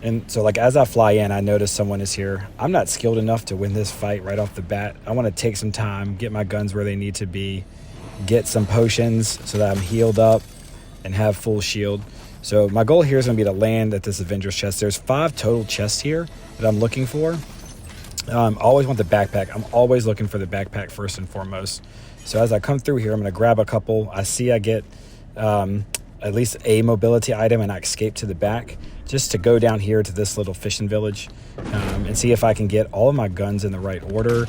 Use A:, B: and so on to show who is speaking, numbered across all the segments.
A: And so like as I fly in, I notice someone is here. I'm not skilled enough to win this fight right off the bat. I want to take some time, get my guns where they need to be, get some potions so that I'm healed up and have full shield. So my goal here is going to be to land at this Avengers chest. There's 5 total chests here that I'm looking for. I always want the backpack. I'm always looking for the backpack first and foremost. So as I come through here, I'm going to grab a couple. I see I get at least a mobility item and I escape to the back just to go down here to this little fishing village and see if I can get all of my guns in the right order,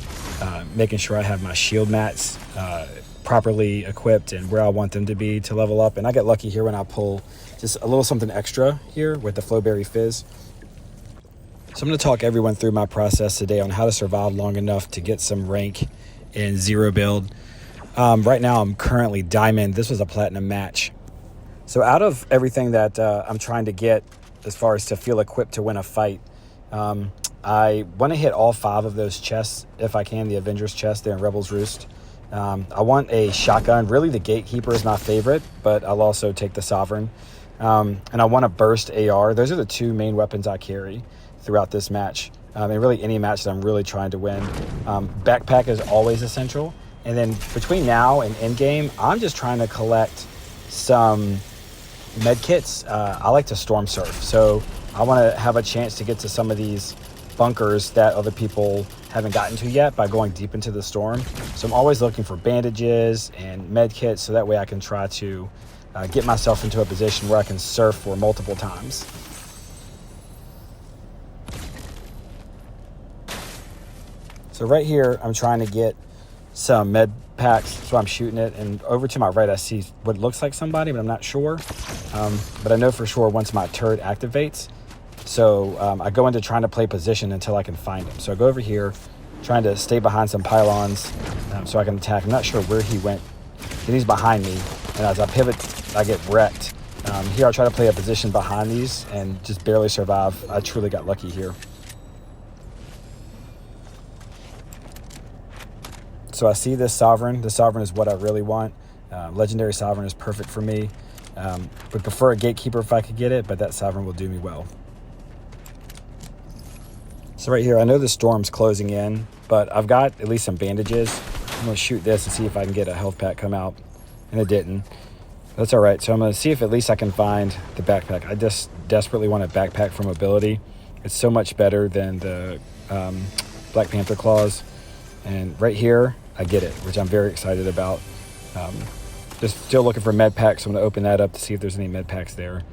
A: making sure I have my shield mats properly equipped and where I want them to be to level up. And I get lucky here when I pull just a little something extra here with the Flowberry Fizz. So I'm going to talk everyone through my process today on how to survive long enough to get some rank in zero build. Right now I'm currently diamond. This was a platinum match. So out of everything that I'm trying to get as far as to feel equipped to win a fight, I want to hit all 5 of those chests if I can, the Avengers chest there in Rebel's Roost. I want a shotgun. Really the Gatekeeper is my favorite, but I'll also take the Sovereign. And I want a burst AR. Those are the 2 main weapons I carry throughout this match, and really any match that I'm really trying to win. Backpack is always essential, and then between now and endgame, I'm just trying to collect some med kits. I like to storm surf, so I want to have a chance to get to some of these bunkers that other people haven't gotten to yet by going deep into the storm. So I'm always looking for bandages and med kits, so that way I can try to get myself into a position where I can surf for multiple times. So right here, I'm trying to get some med packs, so I'm shooting it. And over to my right, I see what looks like somebody, but I'm not sure. But I know for sure once my turret activates. So I go into trying to play position until I can find him. So I go over here, trying to stay behind some pylons so I can attack. I'm not sure where he went. He's behind me. And as I pivot, I get wrecked. Here I try to play a position behind these and just barely survive. I truly got lucky here. So I see this Sovereign. The Sovereign is what I really want. Legendary Sovereign is perfect for me. Would prefer a Gatekeeper if I could get it, but that Sovereign will do me well. So right here, I know the storm's closing in, but I've got at least some bandages. I'm going to shoot this and see if I can get a health pack come out, and it didn't. That's all right. So I'm going to see if at least I can find the backpack. I just desperately want a backpack for mobility. It's so much better than the Black Panther claws. And right here, I get it, which I'm very excited about. Just still looking for med packs, so I'm going to open that up to see if there's any med packs there.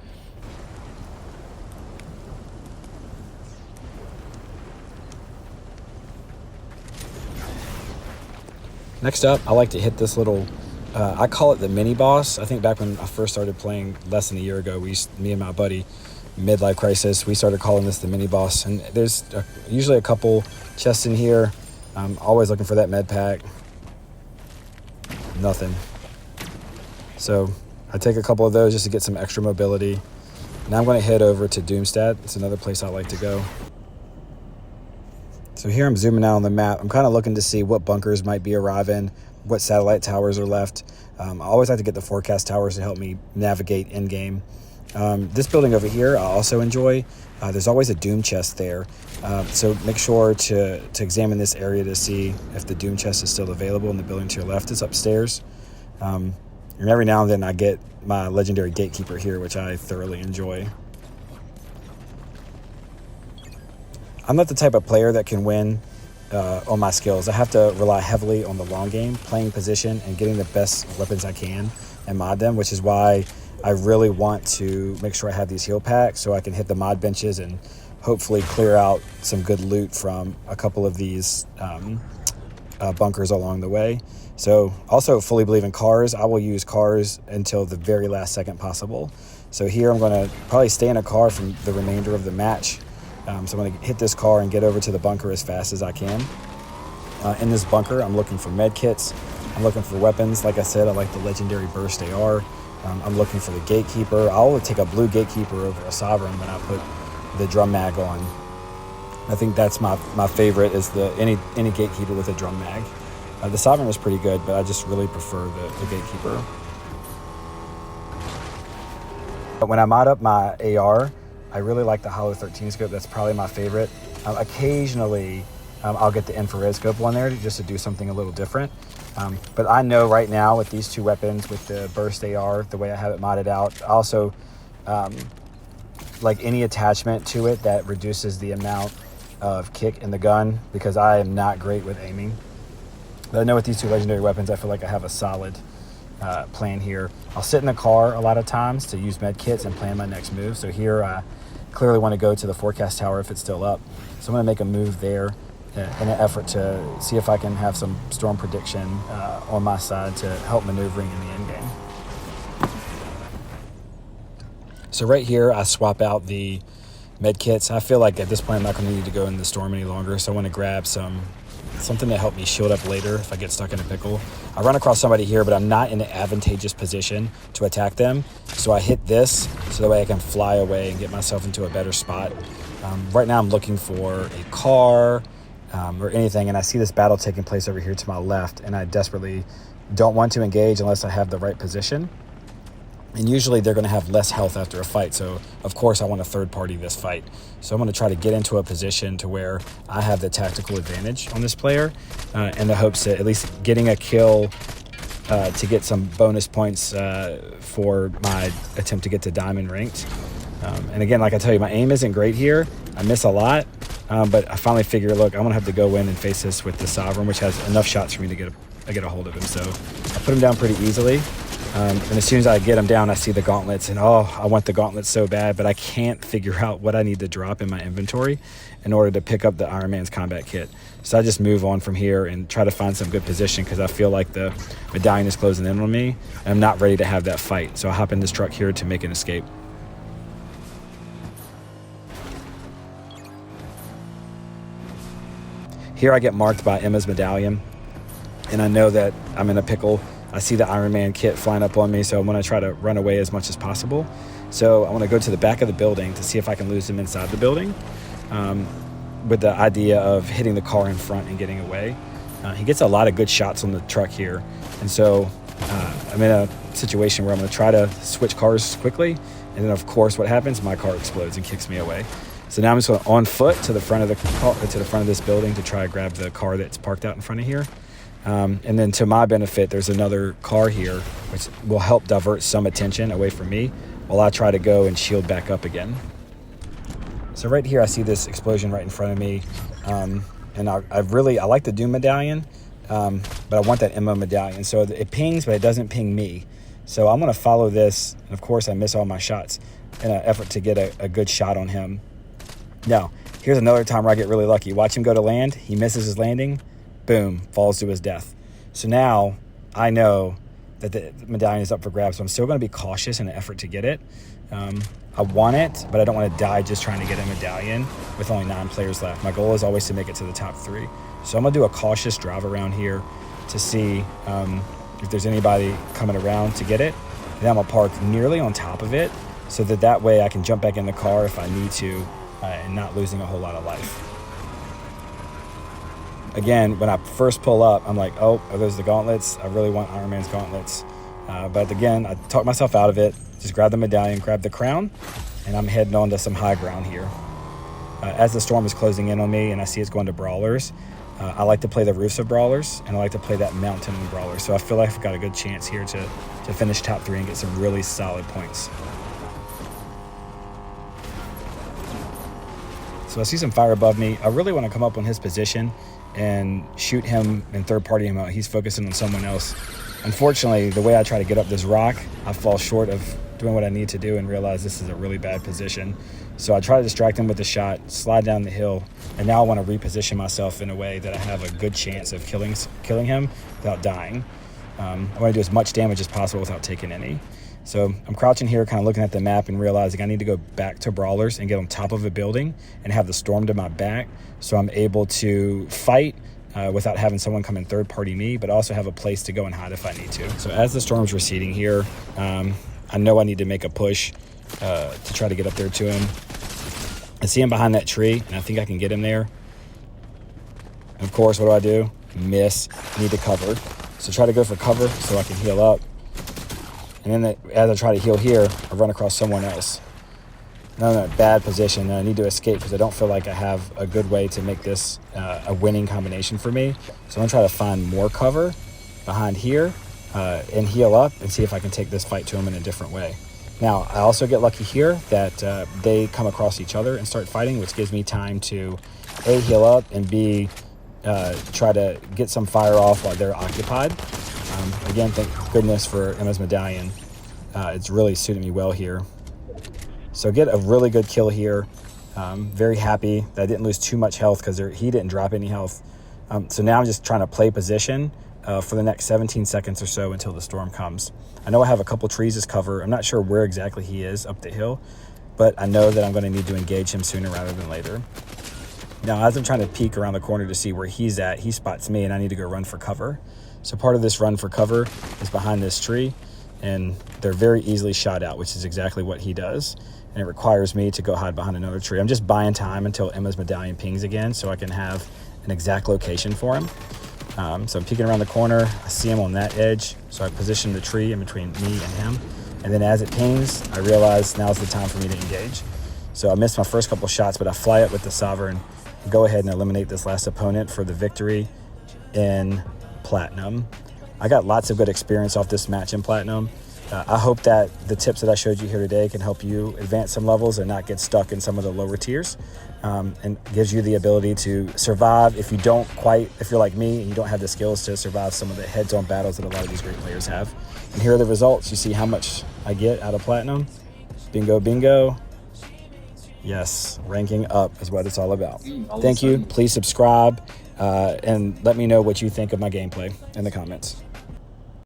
A: Next up, I like to hit this little, I call it the mini boss. I think back when I first started playing less than a year ago, me and my buddy, Midlife Crisis, we started calling this the mini boss. And there's usually a couple chests in here. I'm always looking for that med pack. Nothing. So I take a couple of those just to get some extra mobility. Now I'm going to head over to Doomstadt. It's another place I like to go. So here I'm zooming out on the map. I'm kind of looking to see what bunkers might be arriving, what satellite towers are left. I always like to get the forecast towers to help me navigate in-game. This building over here I also enjoy. There's always a Doom chest there. So make sure to examine this area to see if the Doom chest is still available in the building to your left. It's upstairs. And every now and then I get my legendary Gatekeeper here, which I thoroughly enjoy. I'm not the type of player that can win on my skills. I have to rely heavily on the long game, playing position and getting the best weapons I can and mod them, which is why I really want to make sure I have these heal packs so I can hit the mod benches and hopefully clear out some good loot from a couple of these bunkers along the way. So also fully believe in cars. I will use cars until the very last second possible. So here I'm going to probably stay in a car from the remainder of the match. So I'm going to hit this car and get over to the bunker as fast as I can. In this bunker, I'm looking for med kits. I'm looking for weapons. Like I said, I like the legendary burst AR. I'm looking for the Gatekeeper. I'll take a blue Gatekeeper over a Sovereign when I put the drum mag on. I think that's my favorite is any Gatekeeper with a drum mag. The Sovereign is pretty good, but I just really prefer the Gatekeeper. But when I mod up my AR, I really like the Holo 13 scope. That's probably my favorite. Occasionally, I'll get the infrared scope on there just to do something a little different. But I know right now with these two weapons, with the burst AR, the way I have it modded out, also like any attachment to it that reduces the amount of kick in the gun, because I am not great with aiming. But I know with these two legendary weapons, I feel like I have a solid plan here. I'll sit in the car a lot of times to use med kits and plan my next move. So here I clearly want to go to the forecast tower if it's still up. So I'm going to make a move there in an effort to see if I can have some storm prediction on my side to help maneuvering in the end game. So right here, I swap out the med kits. I feel like at this point I'm not going to need to go in the storm any longer, so I want to grab something to help me shield up later if I get stuck in a pickle. I run across somebody here, but I'm not in an advantageous position to attack them, so I hit this so that way I can fly away and get myself into a better spot. Right now I'm looking for a car or anything, and I see this battle taking place over here to my left, and I desperately don't want to engage unless I have the right position. And usually they're going to have less health after a fight, so of course I want to third party this fight. So I'm going to try to get into a position to where I have the tactical advantage on this player, in the hopes that at least getting a kill to get some bonus points for my attempt to get to diamond ranked. And again, like I tell you, my aim isn't great here. I miss a lot, but I finally figure, look, I'm going to have to go in and face this with the Sovereign, which has enough shots for me to get a hold of him. So I put him down pretty easily. And as soon as I get him down, I see the gauntlets, and I want the gauntlets so bad, but I can't figure out what I need to drop in my inventory in order to pick up the Iron Man's combat kit. So I just move on from here and try to find some good position, because I feel like the medallion is closing in on me, and I'm not ready to have that fight. So I hop in this truck here to make an escape. Here I get marked by Emma's medallion, and I know that I'm in a pickle. I see the Iron Man kit flying up on me, so I'm going to try to run away as much as possible. So I want to go to the back of the building to see if I can lose him inside the building, with the idea of hitting the car in front and getting away. He gets a lot of good shots on the truck here, and so I'm in a situation where I'm going to try to switch cars quickly, and then of course what happens? My car explodes and kicks me away. So now I'm just going on foot to the front of the car, to the front of this building, to try to grab the car that's parked out in front of here. And then to my benefit, there's another car here, which will help divert some attention away from me while I try to go and shield back up again. So right here, I see this explosion right in front of me. And I like the Doom medallion, but I want that Emma medallion. So it pings, but it doesn't ping me. So I'm going to follow this. And of course, I miss all my shots in an effort to get a good shot on him. Now, here's another time where I get really lucky. Watch him go to land. He misses his landing. Boom, falls to his death. So now I know that the medallion is up for grabs, so I'm still going to be cautious in an effort to get it. I want it, but I don't want to die just trying to get a medallion with only 9 players left. My goal is always to make it to the top 3. So I'm going to do a cautious drive around here to see if there's anybody coming around to get it. And then I'm going to park nearly on top of it, so that way I can jump back in the car if I need to, and not losing a whole lot of life. Again, when I first pull up, I'm like, oh, are those the gauntlets? I really want Iron Man's gauntlets. But again, I talk myself out of it. Just grab the medallion, grab the crown, and I'm heading on to some high ground here. As the storm is closing in on me and I see it's going to brawlers, I like to play the roofs of brawlers, and I like to play that mountain in brawlers. So I feel like I've got a good chance here to finish top 3 and get some really solid points. So I see some fire above me. I really want to come up on his position and shoot him and third party him out. He's focusing on someone else. Unfortunately, the way I try to get up this rock, I fall short of doing what I need to do and realize this is a really bad position. So I try to distract him with the shot, slide down the hill, and now I want to reposition myself in a way that I have a good chance of killing him without dying. I want to do as much damage as possible without taking any. So I'm crouching here, kind of looking at the map and realizing I need to go back to brawlers and get on top of a building and have the storm to my back, so I'm able to fight without having someone come and third party me, but also have a place to go and hide if I need to. So as the storm's receding here, I know I need to make a push to try to get up there to him. I see him behind that tree, and I think I can get him there. And of course, what do? Miss. Need to cover. So try to go for cover so I can heal up. And then as I try to heal here, I run across someone else. Now I'm in a bad position and I need to escape because I don't feel like I have a good way to make this a winning combination for me. So I'm gonna try to find more cover behind here and heal up and see if I can take this fight to him in a different way. Now, I also get lucky here that they come across each other and start fighting, which gives me time to A, heal up, and B, try to get some fire off while they're occupied. Again, thank goodness for Emma's medallion. It's really suited me well here. So get a really good kill here. Very happy that I didn't lose too much health because he didn't drop any health. So now I'm just trying to play position for the next 17 seconds or so until the storm comes. I know I have a couple trees as cover. I'm not sure where exactly he is up the hill, but I know that I'm going to need to engage him sooner rather than later. Now, as I'm trying to peek around the corner to see where he's at, he spots me and I need to go run for cover. So part of this run for cover is behind this tree, and they're very easily shot out, which is exactly what he does. And it requires me to go hide behind another tree. I'm just buying time until Emma's medallion pings again so I can have an exact location for him. So I'm peeking around the corner. I see him on that edge, so I position the tree in between me and him. And then as it pings, I realize now's the time for me to engage. So I missed my first couple shots, but I fly up with the Sovereign, go ahead and eliminate this last opponent for the victory in Platinum. I got lots of good experience off this match in Platinum. I hope that the tips that I showed you here today can help you advance some levels and not get stuck in some of the lower tiers, and gives you the ability to survive if you're like me and you don't have the skills to survive some of the heads-on battles that a lot of these great players have. And here are the results. You see how much I get out of Platinum. Bingo, bingo. Yes, ranking up is what it's all about. Thank you. Please subscribe and let me know what you think of my gameplay in the comments.